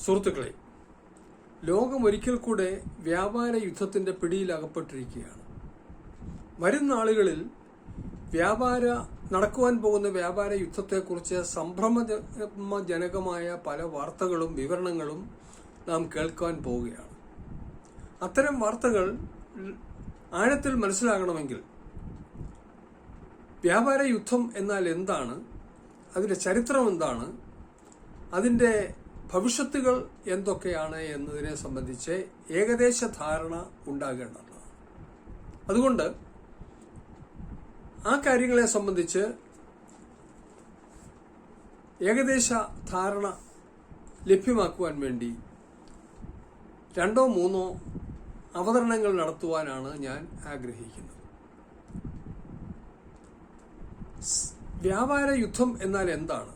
സുഹൃത്തുക്കളെ, ലോകം ഒരിക്കൽ കൂടെ വ്യാപാര യുദ്ധത്തിന്റെ പിടിയിൽ അകപ്പെട്ടിരിക്കുകയാണ്. വരും നാളുകളിൽ നടക്കുവാൻ പോകുന്ന വ്യാപാര യുദ്ധത്തെക്കുറിച്ച് സംഭ്രമജനകമായ പല വാർത്തകളും വിവരണങ്ങളും നാം കേൾക്കാൻ പോവുകയാണ്. അത്തരം വാർത്തകൾ ആഴത്തിൽ മനസ്സിലാകണമെങ്കിൽ വ്യാപാര യുദ്ധം എന്നാൽ എന്താണ്, അതിന്റെ ചരിത്രം എന്താണ്, അതിന്റെ ഭവിഷ്യത്തുകൾ എന്തൊക്കെയാണ് എന്നതിനെ സംബന്ധിച്ച് ഏകദേശ ധാരണ ഉണ്ടാകേണ്ടതാണ്. അതുകൊണ്ട് ആ കാര്യങ്ങളെ സംബന്ധിച്ച് ഏകദേശ ധാരണ ലഭ്യമാക്കുവാൻ വേണ്ടി 2-3 അവതരണങ്ങൾ നടത്തുവാനാണ് ഞാൻ ആഗ്രഹിക്കുന്നത്. വ്യാപാര യുദ്ധം എന്നാൽ എന്താണ്?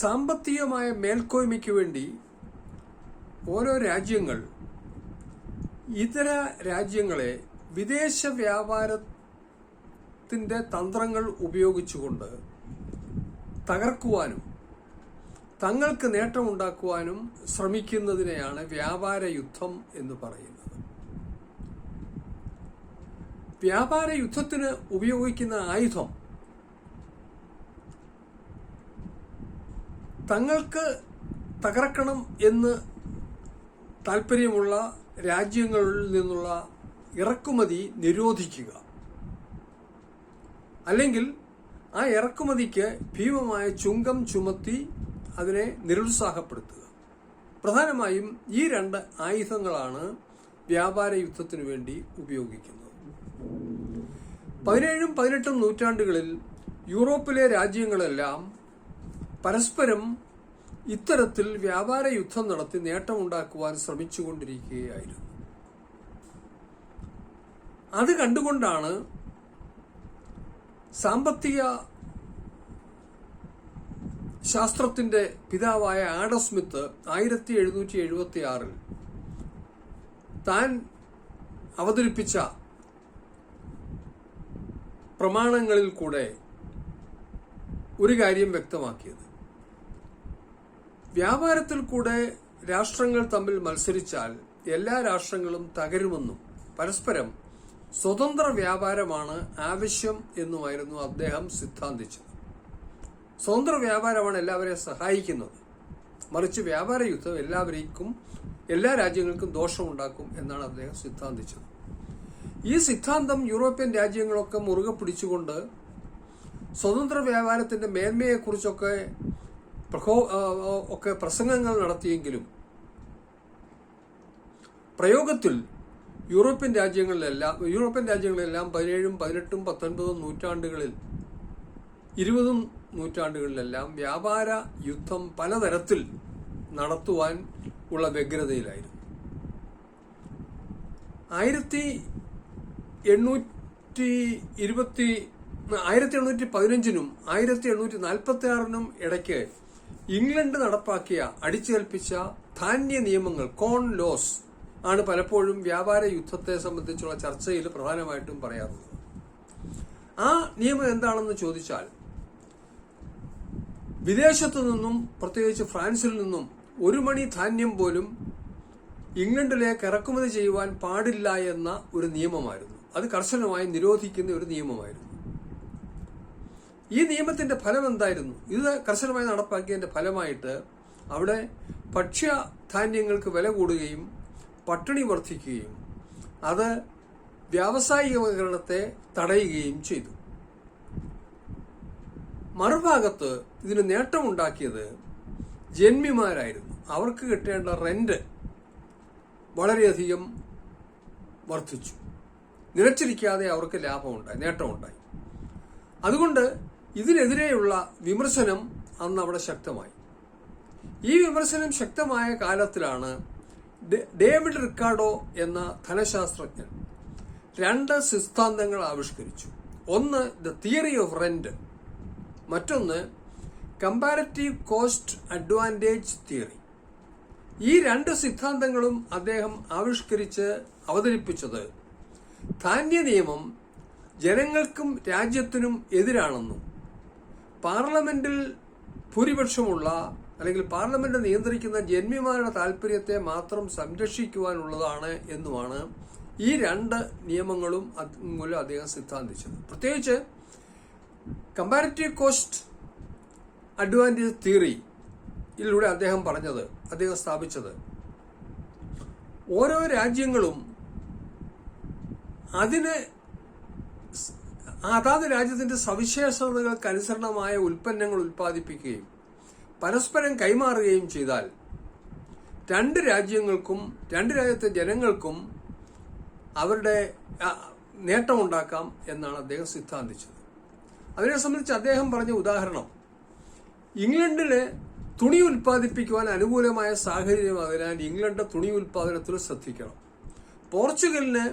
സാമ്പത്തികമായ മേൽക്കോയ്മയ്ക്ക് വേണ്ടി ഓരോ രാജ്യങ്ങൾ ഇതര രാജ്യങ്ങളെ വിദേശ വ്യാപാരത്തിന്റെ തന്ത്രങ്ങൾ ഉപയോഗിച്ചുകൊണ്ട് തകർക്കുവാനും തങ്ങൾക്ക് നേട്ടമുണ്ടാക്കുവാനും ശ്രമിക്കുന്നതിനെയാണ് വ്യാപാര യുദ്ധം എന്ന് പറയുന്നത്. വ്യാപാര യുദ്ധത്തിന് ഉപയോഗിക്കുന്ന ആയുധം തങ്ങൾക്ക് തകർക്കണം എന്ന് താൽപ്പര്യമുള്ള രാജ്യങ്ങളിൽ നിന്നുള്ള ഇറക്കുമതി നിരോധിക്കുക, അല്ലെങ്കിൽ ആ ഇറക്കുമതിക്ക് ഭീമമായ ചുങ്കം ചുമത്തി അതിനെ നിരുത്സാഹപ്പെടുത്തുക. പ്രധാനമായും ഈ 2 ആയുധങ്ങളാണ് വ്യാപാര യുദ്ധത്തിനു വേണ്ടി ഉപയോഗിക്കുന്നത്. 17ഉം 18ഉം നൂറ്റാണ്ടുകളിൽ യൂറോപ്പിലെ രാജ്യങ്ങളെല്ലാം പരസ്പരം ഇത്തരത്തിൽ വ്യാപാര യുദ്ധം നടത്തി നേട്ടമുണ്ടാക്കുവാൻ ശ്രമിച്ചുകൊണ്ടിരിക്കുകയായിരുന്നു. അത് കണ്ടുകൊണ്ടാണ് സാമ്പത്തിക ശാസ്ത്രത്തിന്റെ പിതാവായ ആഡം സ്മിത്ത് 1776 താൻ അവതരിപ്പിച്ച പ്രമാണങ്ങളിൽ കൂടെ ഒരു കാര്യം വ്യക്തമാക്കിയത്: വ്യാപാരത്തിൽ കൂടെ രാഷ്ട്രങ്ങൾ തമ്മിൽ മത്സരിച്ചാൽ എല്ലാ രാഷ്ട്രങ്ങളും തകരുമെന്നും പരസ്പരം സ്വതന്ത്ര വ്യാപാരമാണ് ആവശ്യം എന്നുമായിരുന്നു അദ്ദേഹം സിദ്ധാന്തിച്ചത്. സ്വതന്ത്ര വ്യാപാരമാണ് എല്ലാവരെയും സഹായിക്കുന്നത്, മറിച്ച് വ്യാപാര യുദ്ധം എല്ലാ രാജ്യങ്ങൾക്കും ദോഷമുണ്ടാക്കും എന്നാണ് അദ്ദേഹം സിദ്ധാന്തിച്ചത്. ഈ സിദ്ധാന്തം യൂറോപ്യൻ രാജ്യങ്ങളൊക്കെ മുറുകെ പിടിച്ചുകൊണ്ട് സ്വതന്ത്ര വ്യാപാരത്തിന്റെ മേന്മയെക്കുറിച്ചൊക്കെ പ്രസംഗങ്ങൾ നടത്തിയെങ്കിലും പ്രയോഗത്തിൽ യൂറോപ്യൻ രാജ്യങ്ങളിലെല്ലാം 17ഉം 18ഉം 19ഉം നൂറ്റാണ്ടുകളിൽ 20ഉം നൂറ്റാണ്ടുകളിലെല്ലാം വ്യാപാര യുദ്ധം പലതരത്തിൽ നടത്തുവാൻ ഉള്ള വ്യഗ്രതയിലായിരുന്നു. 1815നും 1846നും ഇടയ്ക്ക് ഇംഗ്ലണ്ട് നടപ്പാക്കിയ അടിച്ചേൽപ്പിച്ച ധാന്യ നിയമങ്ങൾ, കോൺ ലോസ്, ആണ് പലപ്പോഴും വ്യാപാര യുദ്ധത്തെ സംബന്ധിച്ചുള്ള ചർച്ചയിൽ പ്രധാനമായിട്ടും പറയാറുള്ളത്. ആ നിയമം എന്താണെന്ന് ചോദിച്ചാൽ, വിദേശത്തു നിന്നും, പ്രത്യേകിച്ച് ഫ്രാൻസിൽ നിന്നും 1 മണി ധാന്യം പോലും ഇംഗ്ലണ്ടിലേക്ക് ഇറക്കുമതി ചെയ്യുവാൻ പാടില്ല എന്ന ഒരു നിയമമായിരുന്നു. അത് കർശനമായി നിരോധിക്കുന്ന ഒരു നിയമമായിരുന്നു. ഈ നിയമത്തിന്റെ ഫലം എന്തായിരുന്നു? ഇത് കർശനമായി നടപ്പാക്കിയതിന്റെ ഫലമായിട്ട് അവിടെ ഭക്ഷ്യധാന്യങ്ങൾക്ക് വില കൂടുകയും പട്ടിണി വർദ്ധിക്കുകയും അത് വ്യാവസായികവൽക്കരണത്തെ തടയുകയും ചെയ്തു. മറുഭാഗത്ത് ഇതിന് നേട്ടമുണ്ടാക്കിയത് ജന്മിമാരായിരുന്നു. അവർക്ക് കിട്ടേണ്ട റെന്റ് വളരെയധികം വർദ്ധിച്ചു. നിലച്ചിരിക്കാതെ അവർക്ക് ലാഭമുണ്ടായി, നേട്ടമുണ്ടായി. അതുകൊണ്ട് ഇതിനെതിരെയുള്ള വിമർശനം അന്ന് അവിടെ ശക്തമായി. ഈ വിമർശനം ശക്തമായ കാലത്തിലാണ് ഡേവിഡ് റിക്കാർഡോ എന്ന ധനശാസ്ത്രജ്ഞൻ 2 സിദ്ധാന്തങ്ങൾ ആവിഷ്കരിച്ചു. ഒന്ന് ദ തിയറി ഓഫ് റെന്റ്, മറ്റൊന്ന് കമ്പാരറ്റീവ് കോസ്റ്റ് അഡ്വാൻറ്റേജ് തിയറി. ഈ 2 സിദ്ധാന്തങ്ങളും അദ്ദേഹം അവതരിപ്പിച്ചത് ധാന്യ നിയമം ജനങ്ങൾക്കും രാജ്യത്തിനും എതിരാണെന്നും പാർലമെന്റിൽ ഭൂരിപക്ഷമുള്ള അല്ലെങ്കിൽ പാർലമെന്റ് നിയന്ത്രിക്കുന്ന ജന്മിമാരുടെ താല്പര്യത്തെ മാത്രം സംരക്ഷിക്കുവാനുള്ളതാണ് എന്നുമാണ് ഈ രണ്ട് നിയമങ്ങളും മൂലം അദ്ദേഹം സിദ്ധാന്തിച്ചത്. പ്രത്യേകിച്ച് കമ്പാരിറ്റീവ് കോസ്റ്റ് അഡ്വാൻറ്റേജ് തിയറിയിലൂടെ അദ്ദേഹം സ്ഥാപിച്ചത് ഓരോ രാജ്യങ്ങളും അതാത് രാജ്യത്തിന്റെ സവിശേഷതകൾക്ക് അനുസരണമായ ഉൽപ്പന്നങ്ങൾ ഉൽപ്പാദിപ്പിക്കുകയും പരസ്പരം കൈമാറുകയും ചെയ്താൽ രണ്ട് രാജ്യത്തെ ജനങ്ങൾക്കും അവരുടെ നേട്ടമുണ്ടാക്കാം എന്നാണ് അദ്ദേഹം സിദ്ധാന്തിച്ചത്. അതിനെ സംബന്ധിച്ച് അദ്ദേഹം പറഞ്ഞ ഉദാഹരണം, ഇംഗ്ലണ്ടിന് തുണി ഉൽപ്പാദിപ്പിക്കുവാൻ അനുകൂലമായ സാഹചര്യം അതിനാൽ ഇംഗ്ലണ്ട് തുണി ഉൽപ്പാദനത്തിൽ ശ്രദ്ധിക്കണം. പോർച്ചുഗലിന്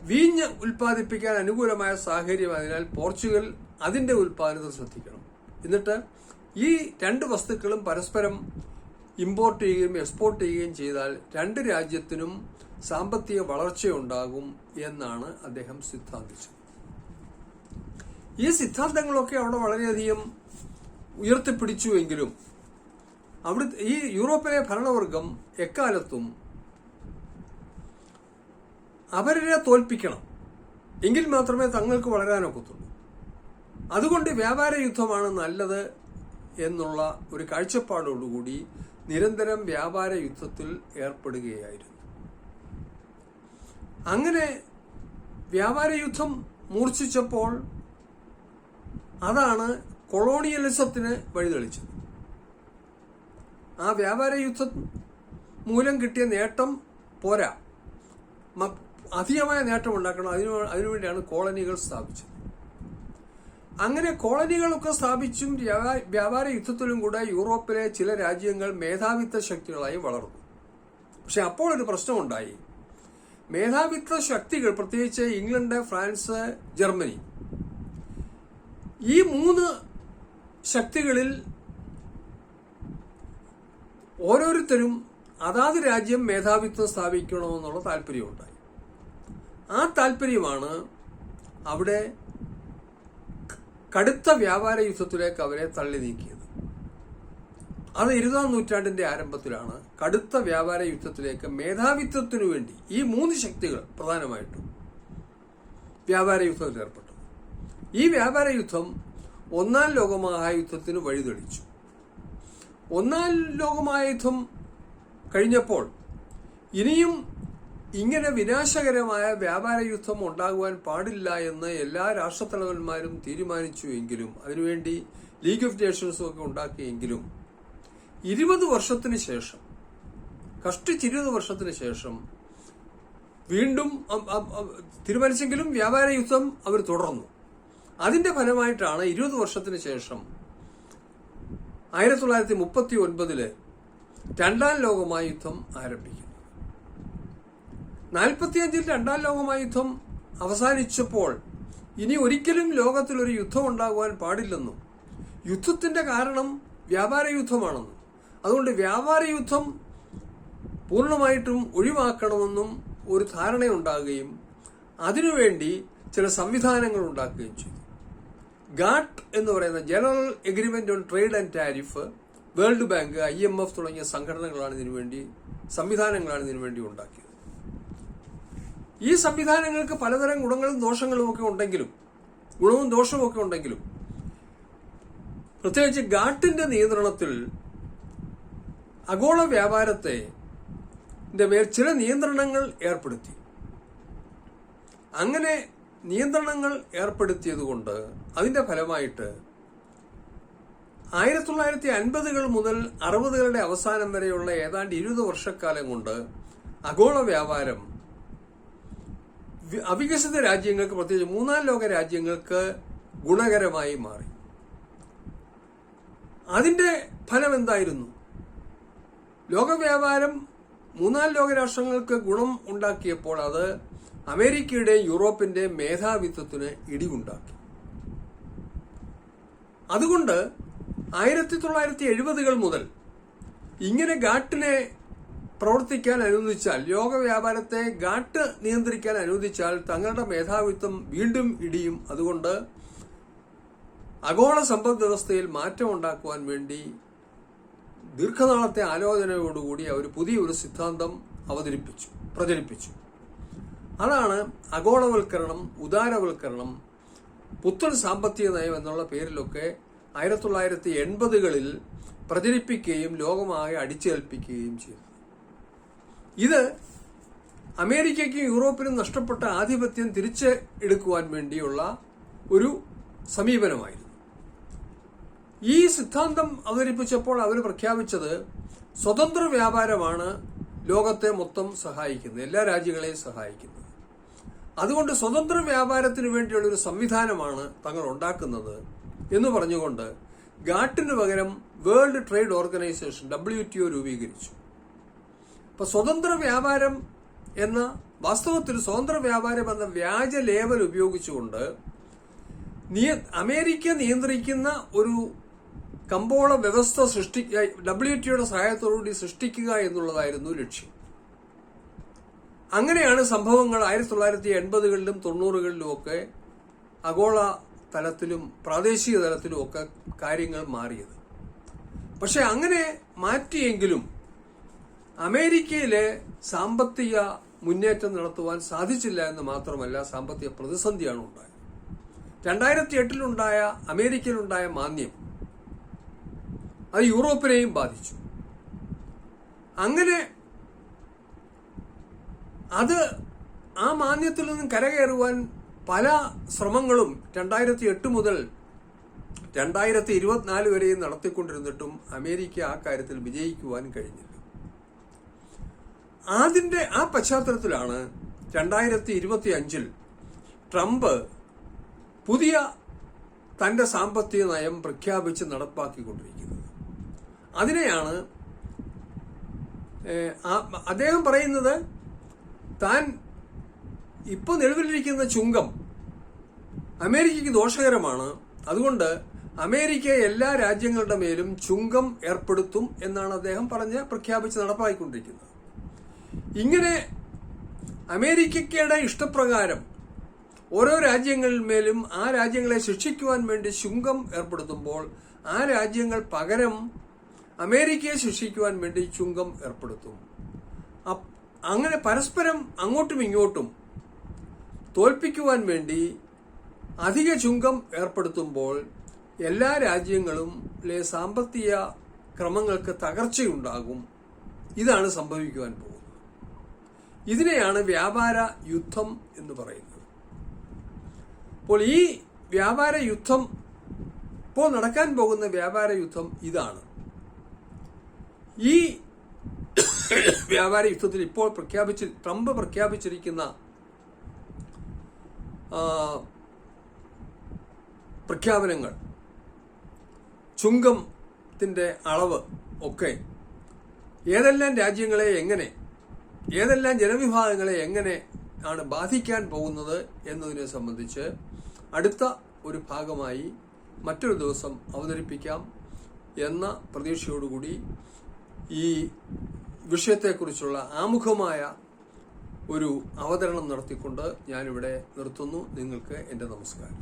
വീഞ്ഞ് ഉൽപ്പാദിപ്പിക്കാൻ അനുകൂലമായ സാഹചര്യം അതിനാൽ പോർച്ചുഗൽ അതിന്റെ ഉൽപ്പാദനത്തിൽ ശ്രദ്ധിക്കണം. എന്നിട്ട് ഈ രണ്ട് വസ്തുക്കളും പരസ്പരം ഇമ്പോർട്ട് ചെയ്യുകയും എക്സ്പോർട്ട് ചെയ്യുകയും ചെയ്താൽ രണ്ട് രാജ്യത്തിനും സാമ്പത്തിക വളർച്ചയുണ്ടാകും എന്നാണ് അദ്ദേഹം സിദ്ധാന്തിച്ചത്. ഈ സിദ്ധാന്തങ്ങളൊക്കെ അവിടെ വളരെയധികം ഉയർത്തിപ്പിടിച്ചുവെങ്കിലും ഈ യൂറോപ്പിലെ ഭരണവർഗം എക്കാലത്തും അവരെ തോൽപ്പിക്കണം, എങ്കിൽ മാത്രമേ തങ്ങൾക്ക് വളരാനൊക്കത്തുള്ളൂ. അതുകൊണ്ട് വ്യാപാര യുദ്ധമാണ് നല്ലത് എന്നുള്ള ഒരു കാഴ്ചപ്പാടോടുകൂടി നിരന്തരം വ്യാപാര യുദ്ധത്തിൽ ഏർപ്പെടുകയായിരുന്നു. അങ്ങനെ വ്യാപാര യുദ്ധം മൂർച്ഛിച്ചപ്പോൾ അതാണ് കൊളോണിയലിസത്തിന് വഴിതെളിച്ചത്. ആ വ്യാപാര യുദ്ധം മൂലം കിട്ടിയ നേട്ടം പോരാ, അധികമായ നേട്ടം ഉണ്ടാക്കണം. അതിനുവേണ്ടിയാണ് കോളനികൾ സ്ഥാപിച്ചത്. അങ്ങനെ കോളനികളൊക്കെ സ്ഥാപിച്ചും വ്യാപാര യുദ്ധത്തിലും കൂടെ യൂറോപ്പിലെ ചില രാജ്യങ്ങൾ മേധാവിത്വ ശക്തികളായി വളർന്നു. പക്ഷെ അപ്പോൾ ഒരു പ്രശ്നമുണ്ടായി. മേധാവിത്വ ശക്തികൾ, പ്രത്യേകിച്ച് ഇംഗ്ലണ്ട്, ഫ്രാൻസ്, ജർമ്മനി, ഈ മൂന്ന് ശക്തികളിൽ ഓരോരുത്തരും അതാത് രാജ്യം മേധാവിത്വം സ്ഥാപിക്കണമെന്നുള്ള താല്പര്യമുണ്ടായി. ആ താല്പര്യമാണ് അവിടെ കടുത്ത വ്യാപാര യുദ്ധത്തിലേക്ക് അവരെ തള്ളി നീക്കിയത്. അത് 20-ാം നൂറ്റാണ്ടിന്റെ ആരംഭത്തിലാണ് കടുത്ത വ്യാപാര യുദ്ധത്തിലേക്ക് മേധാവിത്വത്തിനു വേണ്ടി ഈ മൂന്ന് ശക്തികൾ പ്രധാനമായിട്ടും വ്യാപാര യുദ്ധത്തിൽ ഏർപ്പെട്ടു. ഈ വ്യാപാര യുദ്ധം ഒന്നാം ലോകമഹായുദ്ധത്തിന് വഴിതെളിച്ചു. ഒന്നാം ലോകമഹായുദ്ധം കഴിഞ്ഞപ്പോൾ ഇനിയും ഇങ്ങനെ വിനാശകരമായ വ്യാപാര യുദ്ധം ഉണ്ടാകുവാൻ പാടില്ല എന്ന് എല്ലാ രാഷ്ട്രത്തലവന്മാരും തീരുമാനിച്ചുവെങ്കിലും, അതിനുവേണ്ടി ലീഗ് ഓഫ് നേഷൻസും ഒക്കെ ഉണ്ടാക്കിയെങ്കിലും 20 വർഷത്തിന് ശേഷം, കഷ്ടിച്ച് 20 വർഷത്തിന് ശേഷം വീണ്ടും തീരുമാനിച്ചെങ്കിലും വ്യാപാര യുദ്ധം അവർ തുടർന്നു. അതിന്റെ ഫലമായിട്ടാണ് 20 വർഷത്തിന് ശേഷം 1939 രണ്ടാം ലോകമഹായുദ്ധം ആരംഭിക്കുന്നത്. 45 രണ്ടാം ലോകമഹായുദ്ധം അവസാനിച്ചപ്പോൾ ഇനി ഒരിക്കലും ലോകത്തിലൊരു യുദ്ധം ഉണ്ടാകുവാൻ പാടില്ലെന്നും യുദ്ധത്തിന്റെ കാരണം വ്യാപാര യുദ്ധമാണെന്നും അതുകൊണ്ട് വ്യാപാര യുദ്ധം പൂർണ്ണമായിട്ടും ഒഴിവാക്കണമെന്നും ഒരു ധാരണയുണ്ടാകുകയും അതിനുവേണ്ടി ചില സംവിധാനങ്ങൾ ഉണ്ടാക്കുകയും ചെയ്തു. ഗാട്ട് എന്ന് പറയുന്ന general agreement on trade and tariff, world bank, IMF തുടങ്ങിയ സംവിധാനങ്ങളാണ് ഇതിനുവേണ്ടി ഉണ്ടാക്കിയത്. ഈ സംവിധാനങ്ങൾക്ക് പലതരം ഗുണവും ദോഷങ്ങളും ഒക്കെ ഉണ്ടെങ്കിലും പ്രത്യേകിച്ച് ഗാട്ടിന്റെ നിയന്ത്രണത്തിൽ ആഗോള വ്യാപാരത്തെ മേൽ ചില നിയന്ത്രണങ്ങൾ ഏർപ്പെടുത്തി. അങ്ങനെ നിയന്ത്രണങ്ങൾ ഏർപ്പെടുത്തിയതുകൊണ്ട് അതിന്റെ ഫലമായിട്ട് 1950 മുതൽ 60 അവസാനം വരെയുള്ള ഏതാണ്ട് 20 വർഷക്കാലം കൊണ്ട് ആഗോള വ്യാപാരം അവികസിത രാജ്യങ്ങൾക്ക്, പ്രത്യേകിച്ച് മൂന്നാം ലോക രാജ്യങ്ങൾക്ക് ഗുണകരമായി മാറി. അതിന്റെ ഫലം എന്തായിരുന്നു? ലോകവ്യാപാരം മൂന്നാം ലോക രാഷ്ട്രങ്ങൾക്ക് ഗുണം ഉണ്ടാക്കിയപ്പോൾ അത് അമേരിക്കയുടെയും യൂറോപ്പിന്റെയും മേധാവിത്വത്തിന് ഇടിവുണ്ടാക്കി. അതുകൊണ്ട് 1970 മുതൽ ഇങ്ങനെ ഗാട്ടിനെ പ്രവർത്തിക്കാൻ അനുവദിച്ചാൽ, ലോക വ്യാപാരത്തെ ഗാട്ട് നിയന്ത്രിക്കാൻ അനുവദിച്ചാൽ തങ്ങളുടെ മേധാവിത്വം വീണ്ടും ഇടിയും. അതുകൊണ്ട് ആഗോള സമ്പദ് വ്യവസ്ഥയിൽ മാറ്റം ഉണ്ടാക്കുവാൻ വേണ്ടി ദീർഘനാളത്തെ ആലോചനയോടുകൂടി അവർ പുതിയൊരു സിദ്ധാന്തം പ്രചരിപ്പിച്ചു. അതാണ് ആഗോളവൽക്കരണം, ഉദാരവൽക്കരണം, പുത്തൻ സാമ്പത്തിക നയം എന്നുള്ള പേരിലൊക്കെ 1980കളിൽ പ്രചരിപ്പിക്കുകയും ലോകമാകെ അടിച്ചേൽപ്പിക്കുകയും ചെയ്തു. ഇത് അമേരിക്കയ്ക്കും യൂറോപ്പിനും നഷ്ടപ്പെട്ട ആധിപത്യം തിരിച്ചെടുക്കുവാൻ വേണ്ടിയുള്ള ഒരു സമീപനമായിരുന്നു. ഈ സിദ്ധാന്തം അവതരിപ്പിച്ചപ്പോൾ അവർ പ്രഖ്യാപിച്ചത് സ്വതന്ത്ര വ്യാപാരമാണ് ലോകത്തെ മൊത്തം സഹായിക്കുന്നത്, എല്ലാ രാജ്യങ്ങളെയും സഹായിക്കുന്നത്. അതുകൊണ്ട് സ്വതന്ത്ര വ്യാപാരത്തിന് വേണ്ടിയുള്ള ഒരു സംവിധാനമാണ് തങ്ങൾ ഉണ്ടാക്കുന്നത് എന്ന് പറഞ്ഞുകൊണ്ട് ഗാട്ടിന് പകരം വേൾഡ് ട്രേഡ് ഓർഗനൈസേഷൻ WTO രൂപീകരിച്ചു. അപ്പൊ സ്വതന്ത്ര വ്യാപാരം എന്ന വാസ്തവത്തിൽ സ്വതന്ത്ര വ്യാപാരം എന്ന വ്യാജ ലേബൽ ഉപയോഗിച്ചുകൊണ്ട് അമേരിക്ക നിയന്ത്രിക്കുന്ന ഒരു കമ്പോള വ്യവസ്ഥ WTOയുടെ സഹായത്തോടുകൂടി സൃഷ്ടിക്കുക എന്നുള്ളതായിരുന്നു ലക്ഷ്യം. അങ്ങനെയാണ് സംഭവങ്ങൾ 1980കളിലും 90കളിലും ഒക്കെ ആഗോള തലത്തിലും പ്രാദേശിക തലത്തിലും ഒക്കെ കാര്യങ്ങൾ മാറിയത്. പക്ഷെ അങ്ങനെ മാറ്റിയെങ്കിലും അമേരിക്കയിലെ സാമ്പത്തിക മുന്നേറ്റം നടത്തുവാൻ സാധിച്ചില്ല എന്ന് മാത്രമല്ല, സാമ്പത്തിക പ്രതിസന്ധിയാണ് ഉണ്ടായത്. 2008 അമേരിക്കയിലുണ്ടായ മാന്ദ്യം അത് യൂറോപ്പിനെയും ബാധിച്ചു. അങ്ങനെ ആ മാന്ദ്യത്തിൽ നിന്നും കരകയറുവാൻ പല ശ്രമങ്ങളും 2008 മുതൽ 2024 വരെയും നടത്തിക്കൊണ്ടിരുന്നിട്ടും അമേരിക്ക ആ കാര്യത്തിൽ വിജയിക്കുവാൻ കഴിഞ്ഞില്ല. ആ പശ്ചാത്തലത്തിലാണ് 2025 ട്രംപ് പുതിയ തന്റെ സാമ്പത്തിക നയം പ്രഖ്യാപിച്ച് നടപ്പാക്കിക്കൊണ്ടിരിക്കുന്നത്. അതിനെയാണ് അദ്ദേഹം പറയുന്നത്, താൻ ഇപ്പോൾ നിലവിലിരിക്കുന്ന ചുങ്കം അമേരിക്കയ്ക്ക് ദോഷകരമാണ്, അതുകൊണ്ട് അമേരിക്ക എല്ലാ രാജ്യങ്ങളുടെ മേലും ചുങ്കം ഏർപ്പെടുത്തും എന്നാണ് അദ്ദേഹം പ്രഖ്യാപിച്ച് നടപ്പാക്കിക്കൊണ്ടിരിക്കുന്നത്. ഇങ്ങനെ അമേരിക്കയുടെ ഇഷ്ടപ്രകാരം ഓരോ രാജ്യങ്ങളിന്മേലും ആ രാജ്യങ്ങളെ ശിക്ഷിക്കുവാൻ വേണ്ടി ചുങ്കം ഏർപ്പെടുത്തുമ്പോൾ ആ രാജ്യങ്ങൾ പകരം അമേരിക്കയെ ശിക്ഷിക്കുവാൻ വേണ്ടി ചുങ്കം ഏർപ്പെടുത്തും. അങ്ങനെ പരസ്പരം അങ്ങോട്ടും ഇങ്ങോട്ടും തോൽപ്പിക്കുവാൻ വേണ്ടി അധിക ചുങ്കം ഏർപ്പെടുത്തുമ്പോൾ എല്ലാ രാജ്യങ്ങളും സാമ്പത്തിക ക്രമങ്ങൾക്ക് തകർച്ചയുണ്ടാകും. ഇതാണ് സംഭവിക്കുവാൻ പോകുന്നത്. ഇതിനെയാണ് വ്യാപാര യുദ്ധം എന്ന് പറയുന്നത്. അപ്പോൾ ഈ വ്യാപാര യുദ്ധം, ഇപ്പോൾ നടക്കാൻ പോകുന്ന വ്യാപാര യുദ്ധം ഇതാണ്. ഈ വ്യാപാര യുദ്ധത്തിൽ ഇപ്പോൾ ട്രംപ് പ്രഖ്യാപിച്ചിരിക്കുന്ന പ്രഖ്യാപനങ്ങൾ, ചുങ്കത്തിന്റെ അളവ് ഒക്കെ ഏതെല്ലാം രാജ്യങ്ങളെ എങ്ങനെ, ഏതെല്ലാം ജനവിഭാഗങ്ങളെ എങ്ങനെ ആണ് ബാധിക്കാൻ പോകുന്നത് എന്നതിനെ സംബന്ധിച്ച് അടുത്ത ഒരു ഭാഗമായി മറ്റൊരു ദിവസം അവതരിപ്പിക്കാം എന്ന പ്രതീക്ഷയോടുകൂടി ഈ വിഷയത്തെക്കുറിച്ചുള്ള ആമുഖമായ ഒരു അവതരണം നടത്തിക്കൊണ്ട് ഞാനിവിടെ നിർത്തുന്നു. നിങ്ങൾക്ക് എൻ്റെ നമസ്കാരം.